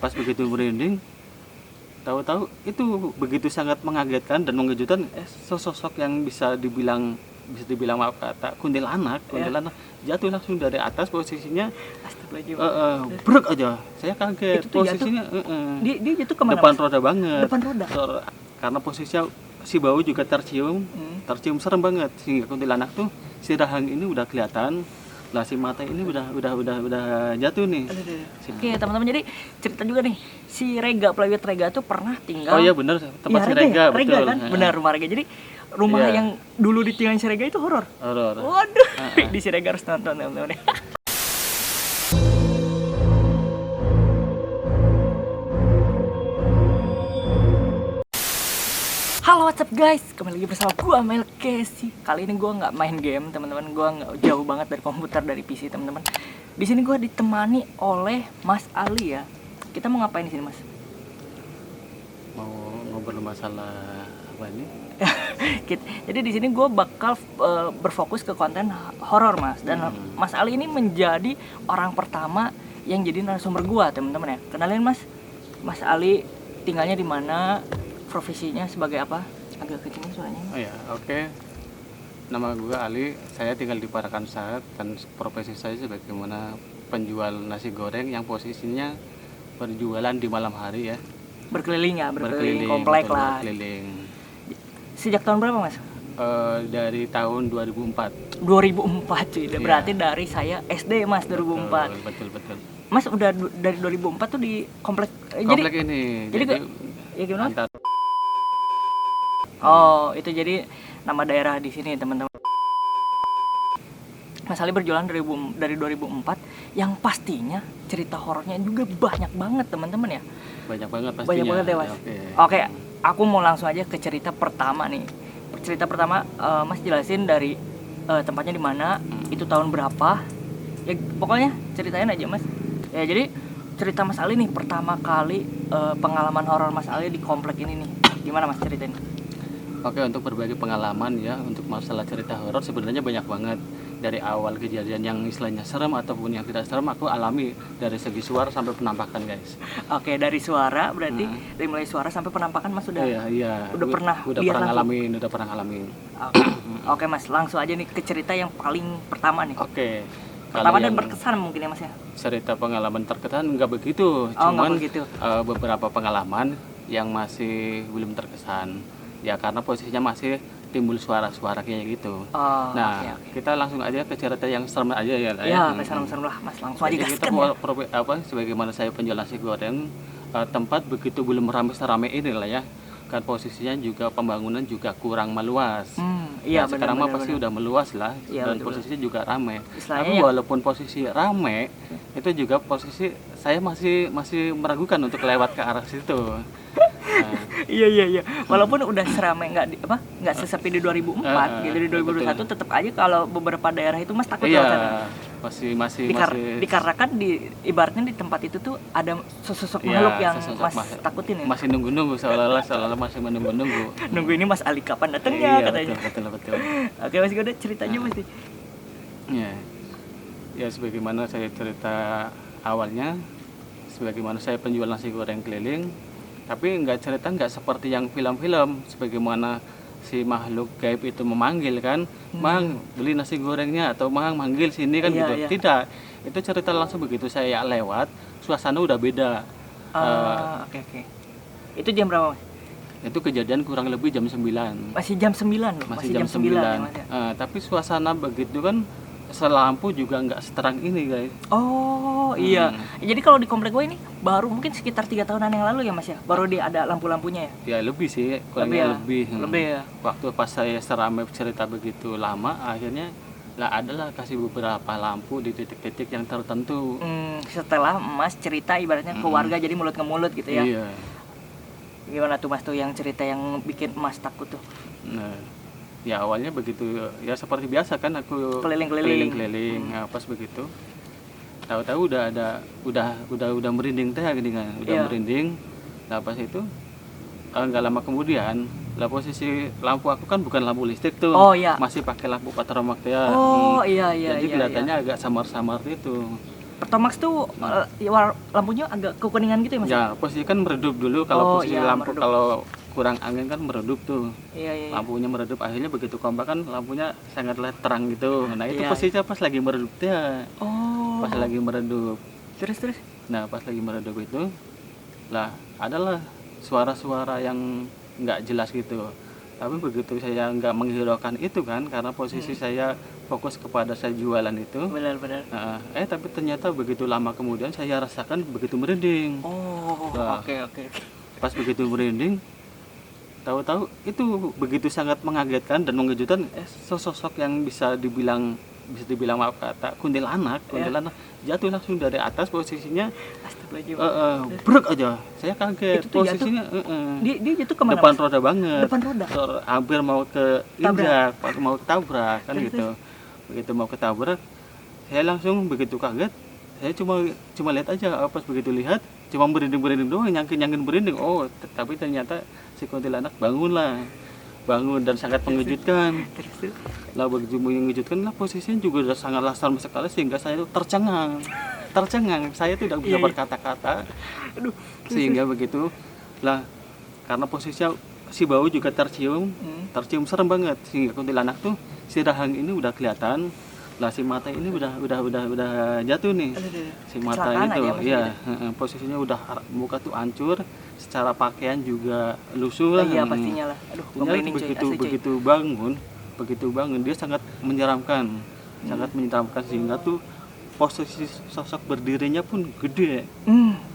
pas begitu merinding, tahu-tahu itu begitu sangat mengagetkan dan mengejutkan. Sosok yang bisa dibilang maaf kata kuntilanak jatuh langsung dari atas, posisinya brek aja. Saya kaget. Itu Posisinya dia jatuh kemana, depan Mas? roda banget. Depan roda. Karena posisinya si bau juga tercium serem banget, sehingga kuntilanak tuh si rahang ini udah kelihatan. Lah si mata ini udah jatuh nih. Oke, teman-teman, jadi cerita juga nih, si Rega, Playwit Rega tuh pernah tinggal. Oh iya benar, tempat si Rega, Rega betul. kan? Benar, rumah Rega. Jadi rumah yang dulu ditinggalin si Rega itu horor. Waduh, di si Rega harus nonton, teman-teman. Halo, what's up guys? Kembali lagi bersama gua Mel Casey. Kali ini gua nggak main game, teman-teman. Gua nggak jauh banget dari komputer, dari PC, teman-teman. Di sini gua ditemani oleh Mas Ali ya. Kita mau ngapain di sini, Mas? Mau ngobrol masalah apa ini? Jadi di sini gue bakal berfokus ke konten horor, Mas. Dan Mas Ali ini menjadi orang pertama yang jadi narasumber gue, teman-teman ya. Kenalin, Mas. Mas Ali tinggalnya di mana? Profesinya sebagai apa? Agak kecil suaranya. Oh ya, oke. Nama gue Ali. Saya tinggal di Parakan Saat dan profesi saya sebagai penjual nasi goreng yang posisinya berjualan di malam hari ya. Berkeliling komplek lah. Berkeliling. Sejak tahun berapa, Mas? Dari tahun 2004. 2004 cuy. Iya. Berarti dari saya SD, Mas, 2004. Betul. Mas udah dari 2004 tuh di komplek Komplek ini. Jadi ya gimana? Antar. Oh, itu jadi nama daerah di sini, teman-teman. Mas Ali berjualan dari 2004, yang pastinya cerita horornya juga banyak banget, teman-teman ya. Banyak banget pastinya. Banyak banget ya, Mas. Oke, aku mau langsung aja ke cerita pertama nih. Cerita pertama, Mas jelasin dari tempatnya di mana, itu tahun berapa. Ya pokoknya ceritain aja, Mas. Ya jadi cerita Mas Ali nih, pertama kali pengalaman horor Mas Ali di komplek ini nih. Gimana, Mas, ceritain? Oke, untuk berbagi pengalaman ya, untuk masalah cerita horor sebenarnya banyak banget. Dari awal kejadian yang istilahnya serem ataupun yang tidak serem aku alami dari segi suara sampai penampakan, guys. Oke, dari suara berarti dari mulai suara sampai penampakan Mas sudah. Iya. Udah pernah ngalamin. Oke, Mas, langsung aja nih ke cerita yang paling pertama nih. Oke. Pertama dan berkesan mungkin ya, Mas ya. Cerita pengalaman terkesan enggak begitu, cuman beberapa pengalaman yang masih belum terkesan. Ya karena posisinya masih timbul suara-suara kayak gitu. Kita langsung aja ke cerita yang serem aja ya. Iya, serem-serem lah, Mas. Langsung aja gaskan ya. Sebagaimana saya penjual nasi goreng, tempat begitu belum ramai ini lah ya. Kan posisinya juga pembangunan juga kurang meluas. Sekarang mah pasti udah meluas lah, dan posisinya juga ramai. Tapi walaupun posisi ramai, itu juga posisi saya masih meragukan untuk lewat ke arah situ. Iya. Walaupun udah seramai nggak sesepi di 2004 gitu, di 2021 tetap aja kalau beberapa daerah itu Mas takut ya. Masih dikarenakan ibaratnya di tempat itu tuh ada sosok makhluk yang Mas takutin ya. Masih nunggu seolah-olah masih menunggu. Nunggu ini Mas Ali kapan datangnya katanya. Betul. Oke, Mas, udah ceritanya Mas. Ya sebagaimana saya cerita awalnya, sebagaimana saya penjual nasi goreng keliling. Tapi nggak seperti yang film-film, sebagaimana si makhluk gaib itu memanggil kan, Mang beli nasi gorengnya, atau Mang manggil sini kan gitu. Iya. Tidak, itu cerita langsung begitu saya lewat, suasana udah beda. Oke. Itu jam berapa, Mas? Itu kejadian kurang lebih jam 9. Masih jam 9 loh. Masih jam 9. Ya, Mas, ya? Tapi suasana begitu kan, selampu juga nggak seterang ini, guys. Iya. Jadi kalau di komplek gue ini baru mungkin sekitar 3 tahunan yang lalu ya, Mas ya. Baru ada lampu-lampunya ya. Ya lebih sih, kurangnya lebih. Lebih ya. Waktu pas saya seramai cerita begitu lama, akhirnya adalah kasih beberapa lampu di titik-titik yang tertentu. Setelah Mas cerita ibaratnya ke warga, jadi mulut ke mulut gitu ya. Iya. Gimana tuh, Mas, tuh yang cerita yang bikin Mas takut tuh? Nah, ya awalnya begitu ya, seperti biasa kan aku keliling-keliling. Pas begitu tahu-tahu udah merinding teh gini kan, merinding. Nah pas itu nggak lama kemudian lah, posisi lampu aku kan bukan lampu listrik tuh, iya. masih pakai lampu patromak ya. Iya. Jadi kelihatannya agak samar-samar itu. Pertamax tuh lampunya agak kekuningan gitu ya Mas? Ya, posisi kan meredup dulu. Kalau posisi iya, lampu meredup. kalau kurang angin kan meredup tuh. Iya. Lampunya meredup, akhirnya begitu kompak kan lampunya sangatlah terang gitu. Nah, itu Iya. posisinya pas lagi meredup dia. Oh. Pas lagi meredup. Terus. Nah, pas lagi meredup itu lah adalah suara-suara yang nggak jelas gitu. Tapi begitu saya nggak menghiraukan itu kan, karena posisi saya fokus kepada saya jualan itu. Benar. Nah, tapi ternyata begitu lama kemudian saya rasakan begitu merinding. Oh, Nah, oke. pas begitu merinding, tahu-tahu itu begitu sangat mengagetkan dan mengejutkan. Sosok yang bisa dibilang maaf kata kuntilanak jatuh langsung dari atas, posisinya Astagfirullahaladzim. brek aja. Saya kaget. Itu tuh Posisinya Dia jatuh kemana depan Mas? roda banget. Depan roda? Hampir mau ke injak, mau ketabrak kan gitu. Begitu mau ketabrak, saya langsung begitu kaget. Saya cuma lihat aja, pas begitu lihat cuma berinding doang, nyangkin berinding. Oh, tapi ternyata si kuntilanak bangun dan sangat mengejutkan. Lah begitu mengejutkan lah, posisinya juga udah sangat serem sekali sehingga saya itu tercengang. Saya tidak bisa berkata-kata. Sehingga begitu lah, karena posisinya si bau juga tercium serem banget, sehingga kuntilanak tuh si rahang ini udah kelihatan. Lah si mata ini udah jatuh nih. Si mata itu ya, posisinya udah muka tuh hancur, secara pakaian juga lusuh lah. Iya pastinya lah. Aduh, begitu bangun dia sangat menyeramkan. Sehingga tuh posisi sosok berdirinya pun gede.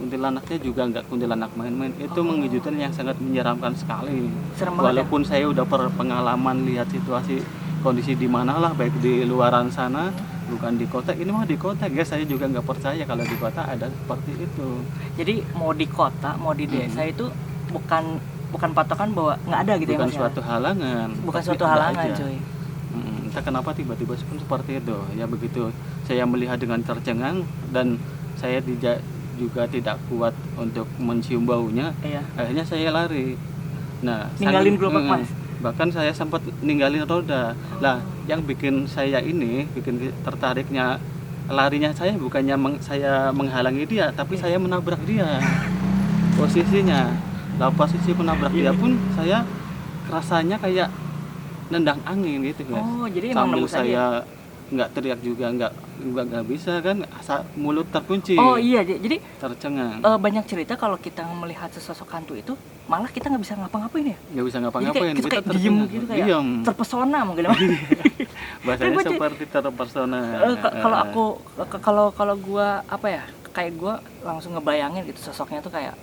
Kuntilanaknya juga nggak kuntilanak main-main. Itu mengejutkan yang sangat menyeramkan sekali. Walaupun saya udah pengalaman lihat situasi kondisi di mana lah, baik di luaran sana, bukan di kota. Ini mah di kota, guys. Saya juga nggak percaya kalau di kota ada seperti itu. Jadi mau di kota, mau di desa itu bukan patokan bahwa nggak ada gitu. Bukan suatu halangan. Bukan suatu halangan, coy. Entah kenapa tiba-tiba pun seperti itu. Ya begitu saya melihat dengan tercengang dan saya juga tidak kuat untuk mencium baunya. Iya. Akhirnya saya lari. Nah, ninggalin gerobak Mas. Bahkan saya sempat ninggalin roda. Lah, yang bikin tertariknya larinya saya bukannya saya menghalangi dia, tapi saya menabrak dia. Posisinya. Lah posisi menabrak dia pun saya rasanya kayak nendang angin gitu, guys. Oh, jadi emang sambil nembus saya nggak teriak juga, nggak bisa kan, mulut terkunci. Oh iya, jadi tercengang. Banyak cerita kalau kita melihat sesosok hantu itu malah kita nggak bisa ngapa-ngapain ya. Nggak bisa ngapa-ngapain, kita kayak diem gitu, kayak terpesona mungkin. Bahasanya seperti terpesona. Kalau gua apa ya, kayak gua langsung ngebayangin gitu sosoknya tuh kayak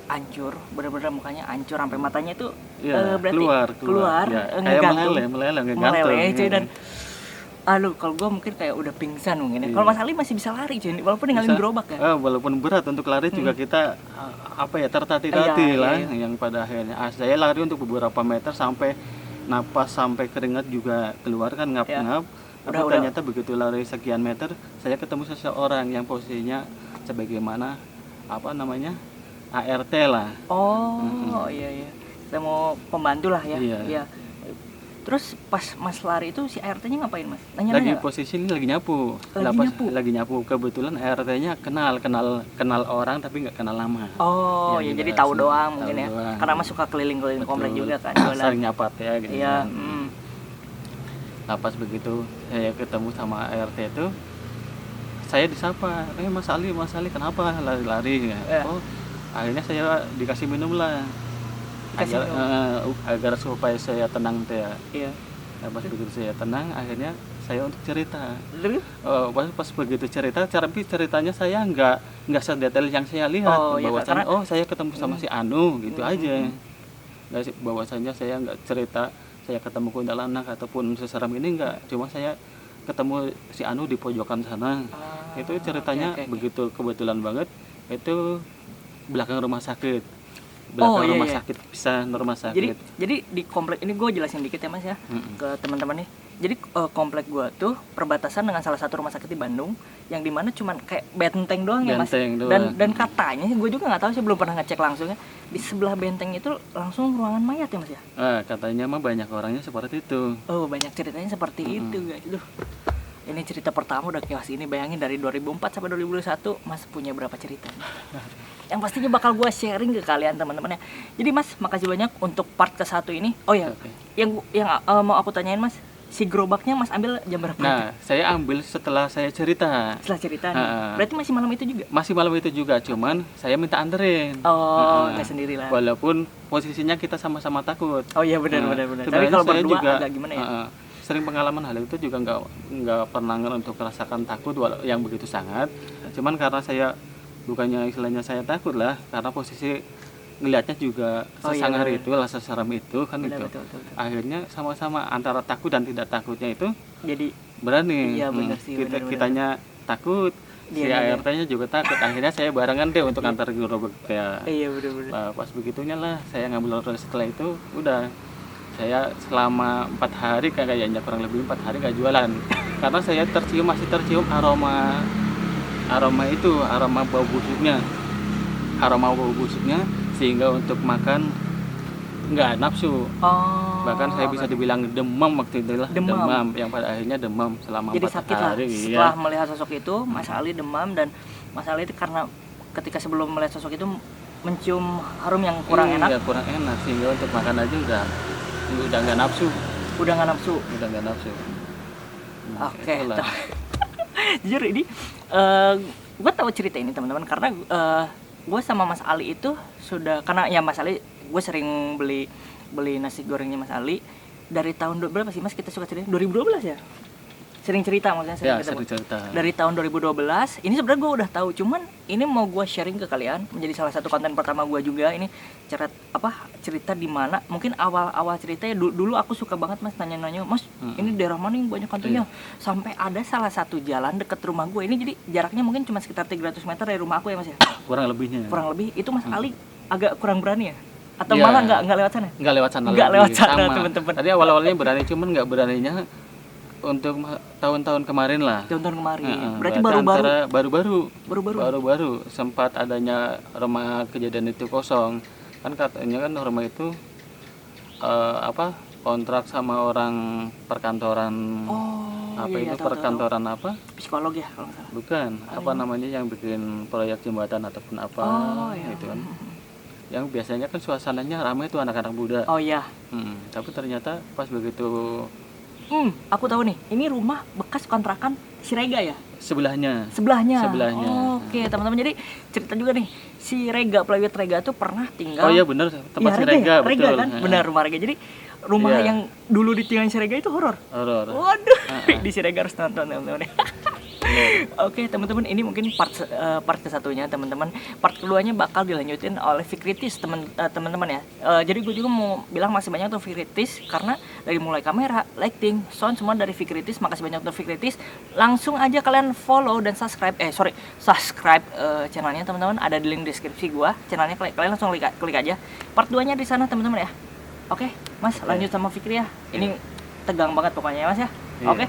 hancur, bener-bener mukanya hancur sampai matanya tuh berarti keluar ya, kayak meleleh cuy. Dan kalau gue mungkin kayak udah pingsan mungkin ya. Kalau Mas Ali masih bisa lari cuy, walaupun ninggalin gerobak ya. Walaupun berat untuk lari juga kita tertatih-tatih lah. Yang pada akhirnya saya lari untuk beberapa meter sampai napas sampai keringat juga keluar kan, ngap-ngap. Tapi ternyata begitu lari sekian meter saya ketemu seseorang yang posisinya sebagaimana ART lah. Iya. Kita mau pembantu lah ya. Iya. Terus pas Mas lari itu si ART-nya ngapain Mas? Lagi posisi ini lagi nyapu. Lagi nyapu. Kebetulan ART-nya kenal orang tapi nggak kenal lama. Oh, ya jadi tahu doang mungkin ya. Karena Mas suka keliling-keliling komplek juga kan. Sering nyapat ya gitu. Iya. Nah, pas begitu saya ketemu sama ART itu, saya disapa, Mas Ali kenapa lari-lari ya? Akhirnya saya dikasih minum lah. Agar supaya saya tenang teh. Iya. Nah, pas begitu saya tenang, akhirnya saya untuk cerita. Pas begitu ceritanya saya nggak sedetail yang saya lihat. Bahwasanya saya ketemu sama si Anu gitu aja. Bahwasanya saya nggak cerita saya ketemu kuntilanak ataupun seseram ini, nggak. Cuma saya ketemu si Anu di pojokan sana. Itu ceritanya begitu kebetulan banget. Itu belakang rumah sakit. Rumah sakit. Jadi di komplek ini gue jelasin dikit ya Mas ya, ke teman-teman nih. Jadi komplek gue tuh perbatasan dengan salah satu rumah sakit di Bandung, yang dimana cuman kayak benteng doang ya Mas. Dan katanya gue juga nggak tahu sih, belum pernah ngecek langsung ya. Di sebelah benteng itu langsung ruangan mayat ya Mas ya. Katanya mah banyak orangnya seperti itu. Banyak ceritanya seperti itu guys. Ini cerita pertama udah chaos ini. Bayangin dari 2004 sampai 2021 Mas punya berapa cerita? Yang pastinya bakal gue sharing ke kalian teman-teman ya. Jadi Mas, makasih banyak untuk part ke-1 ini. Oh ya, yang mau aku tanyain Mas, si gerobaknya Mas ambil jam berapa? Nah, saya ambil setelah saya cerita. Setelah cerita nih. Berarti masih malam itu juga? Masih malam itu juga, cuman saya minta anterin. Oh, nggak sendiri lah. Walaupun posisinya kita sama-sama takut. Oh iya benar. Tapi kalau saya berdua juga, agak gimana ya? Sering pengalaman hal itu juga nggak pernah untuk merasakan takut yang begitu sangat. Cuman karena saya bukannya istilahnya saya takut lah, karena posisi ngelihatnya juga sesangar itu lah, seseram itu kan itu. Betul. Akhirnya sama-sama antara takut dan tidak takutnya itu Jadi berani. Iya benar sih. Kitanya takut, si ART-nya juga takut. Akhirnya saya barengan deh untuk antar gerobak ya. Iya benar. Nah, pas begitunya lah saya ngambil order. Setelah itu udah saya selama 4 hari kayaknya kurang lebih 4 hari gak jualan karena saya masih tercium aroma bau busuknya sehingga untuk makan nggak nafsu. Bahkan saya bisa dibilang demam waktu itu lah, demam yang pada akhirnya demam selama 4 hari. Jadi sakit lah setelah melihat sosok itu. Mas Ali demam, dan Mas Ali itu karena ketika sebelum melihat sosok itu mencium harum yang kurang enak. Iya, kurang enak sehingga untuk makan aja udah nggak nafsu. Oke. Jujur ini gue tahu cerita ini teman-teman karena gue sama Mas Ali itu sudah, karena ya Mas Ali gue sering beli nasi gorengnya Mas Ali dari tahun berapa sih Mas kita suka cerita? 2012 ya? Sering cerita maksudnya sering cerita. Dari tahun 2012. Ini sebenarnya gue udah tahu, cuman ini mau gue sharing ke kalian menjadi salah satu konten pertama gue juga. Ini cerita di mana mungkin awal cerita ya dulu aku suka banget Mas nanya-nanya, Mas ini daerah mana yang banyak kantornya? Sampai ada salah satu jalan deket rumah gue ini, jadi jaraknya mungkin cuma sekitar 300 meter dari rumah aku ya Mas ya. Kurang lebih itu Mas Ali agak kurang berani ya? Atau malah nggak lewat sana? Nggak lewat sana teman-teman. Tadi awalnya berani, cuman nggak beraninya untuk tahun-tahun kemarin lah. Berarti baru-baru sempat adanya rumah kejadian itu kosong. Kan katanya kan rumah itu kontrak sama orang perkantoran. Perkantoran apa? Psikolog ya kalau nggak salah. Bukan, namanya yang bikin proyek jembatan ataupun apa gitu kan. Yang biasanya kan suasananya ramai itu anak-anak muda. Oh iya. Tapi ternyata pas begitu aku tahu nih, ini rumah bekas kontrakan si Rega ya? Sebelahnya. Oke, teman-teman, jadi cerita juga nih, si Rega, Playwit Rega tuh pernah tinggal. Oh iya benar, tempat si Rega, betul. Kan? Benar, rumah Rega. Jadi rumah yang dulu ditinggalin si Rega itu horor. Waduh, di si Rega harus nonton teman-teman. Oke teman-teman, ini mungkin part ke-1-nya teman-teman. Part keduanya bakal dilanjutin oleh Fikritis teman-teman ya. Jadi gue juga mau bilang masih banyak untuk Fikritis karena dari mulai kamera, lighting, sound semua dari Fikritis. Makasih banyak untuk Fikritis. Langsung aja kalian follow dan subscribe channelnya teman-teman. Ada di link deskripsi gue. Channelnya kalian langsung klik aja. Part 2-nya di sana teman-teman ya. Oke, Mas lanjut sama Fikri ya. Ini tegang banget pokoknya ya Mas ya. Oke.